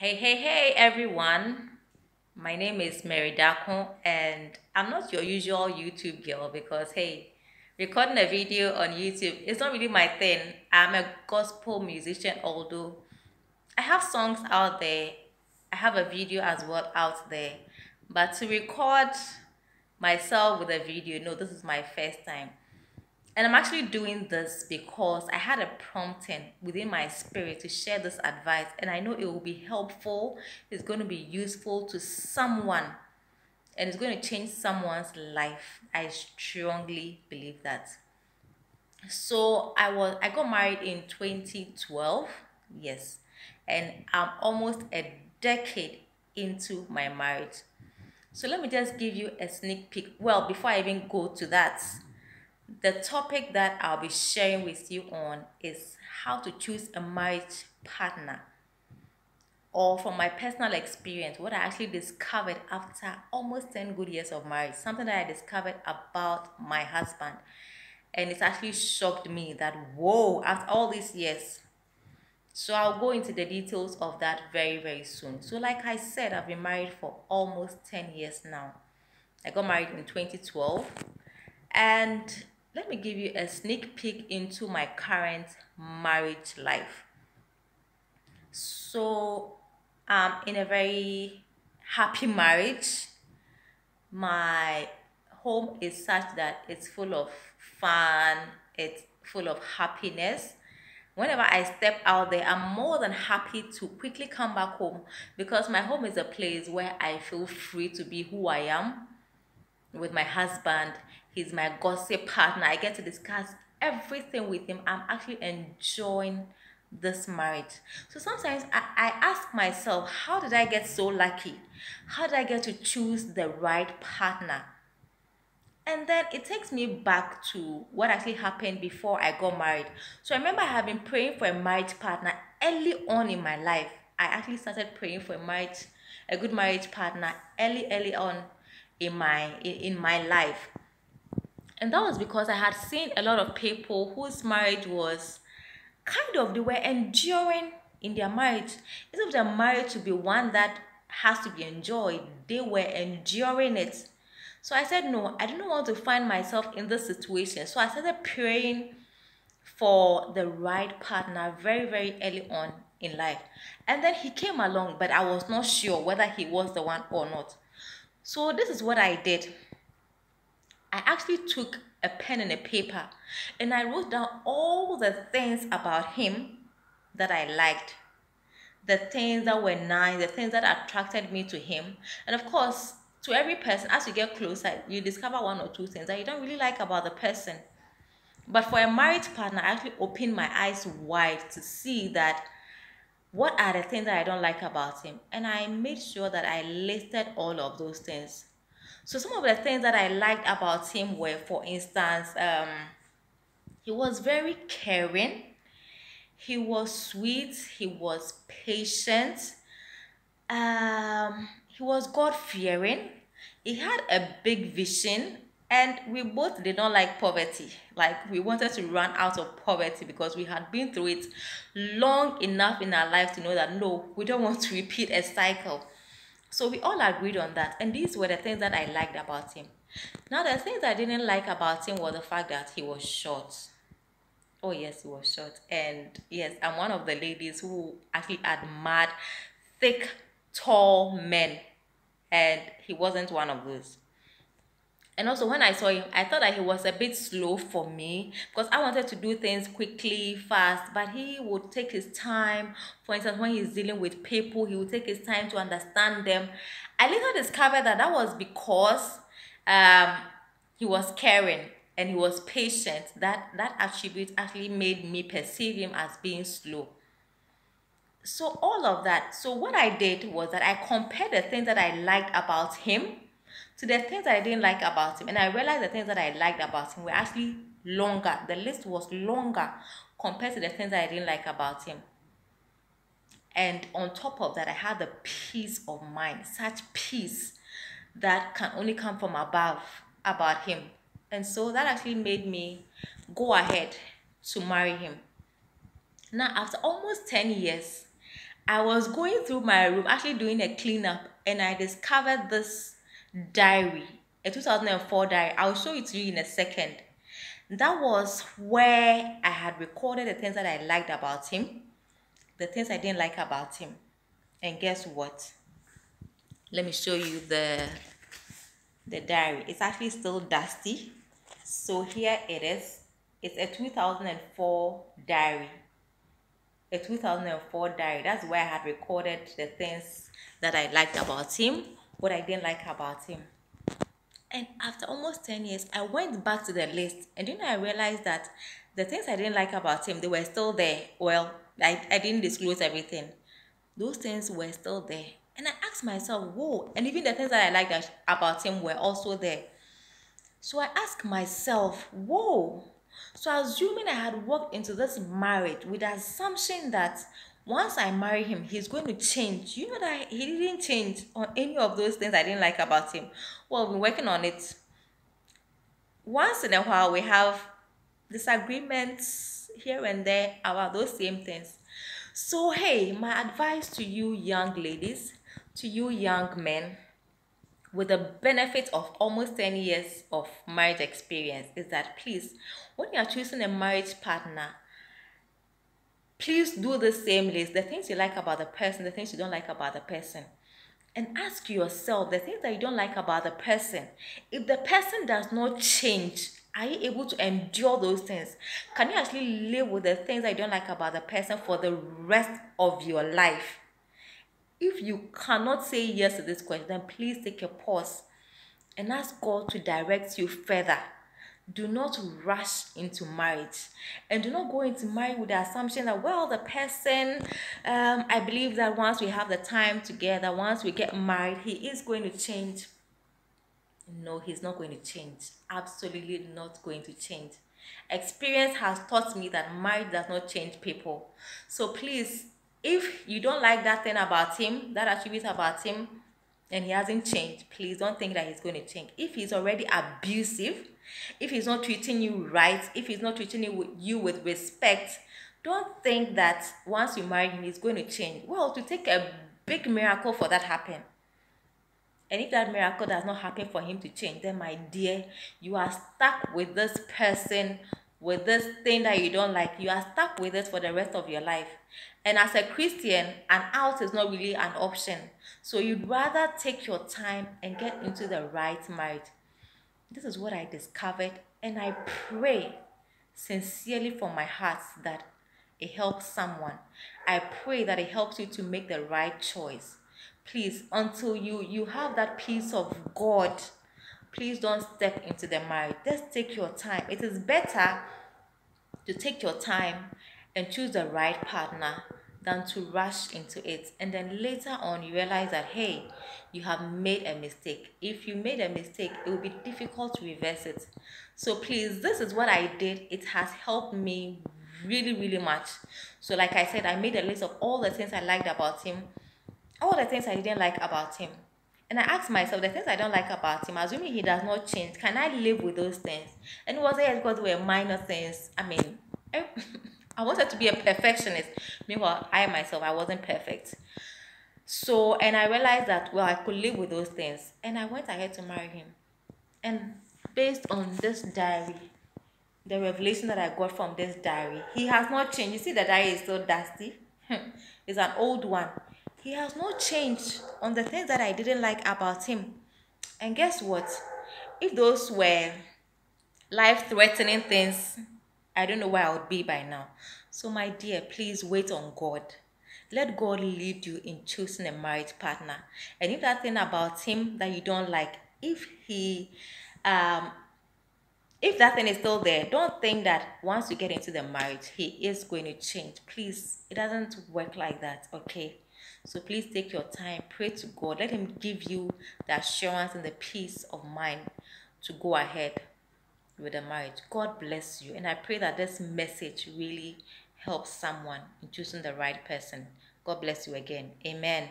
Hey everyone. My name is Mary Dako and I'm not your usual YouTube girl because recording a video on YouTube is not really my thing. I'm a gospel musician, although I have songs out there. I have a video as well out there. But to record myself with a video, no, this is my first time. And I'm actually doing this because I had a prompting within my spirit to share this advice, and I know it will be helpful, it's going to be useful to someone, and it's going to change someone's life. I strongly believe that. So I got married in 2012. Yes. And I'm almost a decade into my marriage. So let me just give you a sneak peek. Well, before I even go to that, the topic that I'll be sharing with you on is how to choose a marriage partner, or from my personal experience, what I actually discovered after almost 10 good years of marriage, something that I discovered about my husband. And it's actually shocked me that, whoa, after all these years. So I'll go into the details of that very soon. So, like I said, I've been married for almost 10 years now. I got married in 2012. And let me give you a sneak peek into my current marriage life. So, I'm in a very happy marriage. My home is such that it's full of fun, it's full of happiness. Whenever I step out there, I'm more than happy to quickly come back home because my home is a place where I feel free to be who I am with my husband. He's my gossip partner. I get to discuss everything with him. I'm actually enjoying this marriage. So sometimes I ask myself, how did I get so lucky? How did I get to choose the right partner? And then it takes me back to what actually happened before I got married. So I remember I had been praying for a marriage partner early on in my life. I actually started praying for a good marriage partner early on in my life. And that was because I had seen a lot of people whose marriage was they were enduring in their marriage. Instead of their marriage to be one that has to be enjoyed, they were enduring it. So I said, no, I didn't want to find myself in this situation. So I started praying for the right partner very early on in life. And then he came along, but I was not sure whether he was the one or not. So this is what I did. I actually took a pen and a paper and I wrote down all the things about him that I liked, the things that were nice, the things that attracted me to him. And of course, to every person, as you get closer, you discover one or two things that you don't really like about the person. But for a marriage partner, I actually opened my eyes wide to see that what are the things that I don't like about him. And I made sure that I listed all of those things. So some of the things that I liked about him were, for instance, he was very caring, he was sweet, he was patient, he was God fearing, he had a big vision, and we both did not like poverty. Like, we wanted to run out of poverty because we had been through it long enough in our life to know that no, we don't want to repeat a cycle. So we all agreed on that, and these were the things that I liked about him. Now, the things I didn't like about him was the fact that he was short. Oh yes, he was short. And yes, I'm one of the ladies who actually admired thick, tall men. And he wasn't one of those. And also, when I saw him, I thought that he was a bit slow for me because I wanted to do things quickly, fast, but he would take his time. For instance, when he's dealing with people, he would take his time to understand them. I later discovered that that was because um, he was caring and he was patient. That attribute actually made me perceive him as being slow. So all of that. So what I did was that I compared the things that I liked about him to the things that I didn't like about him. And I realized the things that I liked about him were actually longer. The list was longer compared to the things that I didn't like about him. And on top of that, I had the peace of mind, such peace that can only come from above about him. And so that actually made me go ahead to marry him. Now, after almost 10 years, I was going through my room, actually doing a cleanup, and I discovered this diary, a 2004 diary. I'll show it to you in a second. That was where I had recorded the things that I liked about him, the things I didn't like about him. And guess what? Let me show you the diary. It's actually still dusty. So here it is. It's a 2004 diary. A 2004 diary. That's where I had recorded the things that I liked about him, what I didn't like about him. And after almost 10 years, I went back to the list, and then I realized that the things I didn't like about him, they were still there. Well, I didn't disclose everything. Those things were still there. And I asked myself, whoa, and even the things that I liked about him were also there. So I asked myself, whoa. So assuming I had walked into this marriage with the assumption that once I marry him, he's going to change. You know that he didn't change on any of those things I didn't like about him. Well, we're working on it. Once in a while, we have disagreements here and there about those same things. So, hey, my advice to you young ladies, to you young men, with the benefit of almost 10 years of marriage experience, is that please, when you are choosing a marriage partner, please do the same list, the things you like about the person, the things you don't like about the person. And ask yourself the things that you don't like about the person. If the person does not change, are you able to endure those things? Can you actually live with the things that you don't like about the person for the rest of your life? If you cannot say yes to this question, then please take a pause and ask God to direct you further. Do not rush into marriage, and do not go into marriage with the assumption that, well, the person, I believe that once we have the time together, once we get married, he is going to change. No, he's not going to change. Absolutely not going to change. Experience has taught me that marriage does not change people. So please, if you don't like that thing about him, that attribute about him, and he hasn't changed, please don't think that he's going to change. If he's already abusive, if he's not treating you right, if he's not treating you with respect, don't think that once you marry him, he's going to change. Well, to take a big miracle for that happen. And if that miracle does not happen for him to change, then my dear, you are stuck with this person, with this thing that you don't like. You are stuck with it for the rest of your life. And as a Christian, an out is not really an option. So you'd rather take your time and get into the right marriage. This is what I discovered, and I pray sincerely from my heart that it helps someone. I pray that it helps you to make the right choice. Please, until you have that peace of God, please don't step into the marriage. Just take your time. It is better to take your time and choose the right partner than to rush into it, and then later on you realize that, hey, you have made a mistake. If you made a mistake, it will be difficult to reverse it. So please, this is what I did. It has helped me really, really much. So like I said, I made a list of all the things I liked about him, all the things I didn't like about him. And I asked myself, the things I don't like about him, assuming he does not change, can I live with those things? And it was because they were minor things. I mean, I wanted to be a perfectionist. Meanwhile, I myself, I wasn't perfect. So, and I realized that, well, I could live with those things. And I went ahead to marry him. And based on this diary, the revelation that I got from this diary, he has not changed. You see, the diary is still dusty. It's an old one. He has not changed on the things that I didn't like about him. And guess what? If those were life-threatening things, I don't know where I would be by now. So my dear, please wait on God. Let God lead you in choosing a marriage partner. And if that thing about him that you don't like, if that thing is still there, don't think that once you get into the marriage, he is going to change. Please, it doesn't work like that, okay? So please take your time, pray to God. Let him give you the assurance and the peace of mind to go ahead with the marriage. God bless you. And I pray that this message really helps someone in choosing the right person. God bless you again. Amen.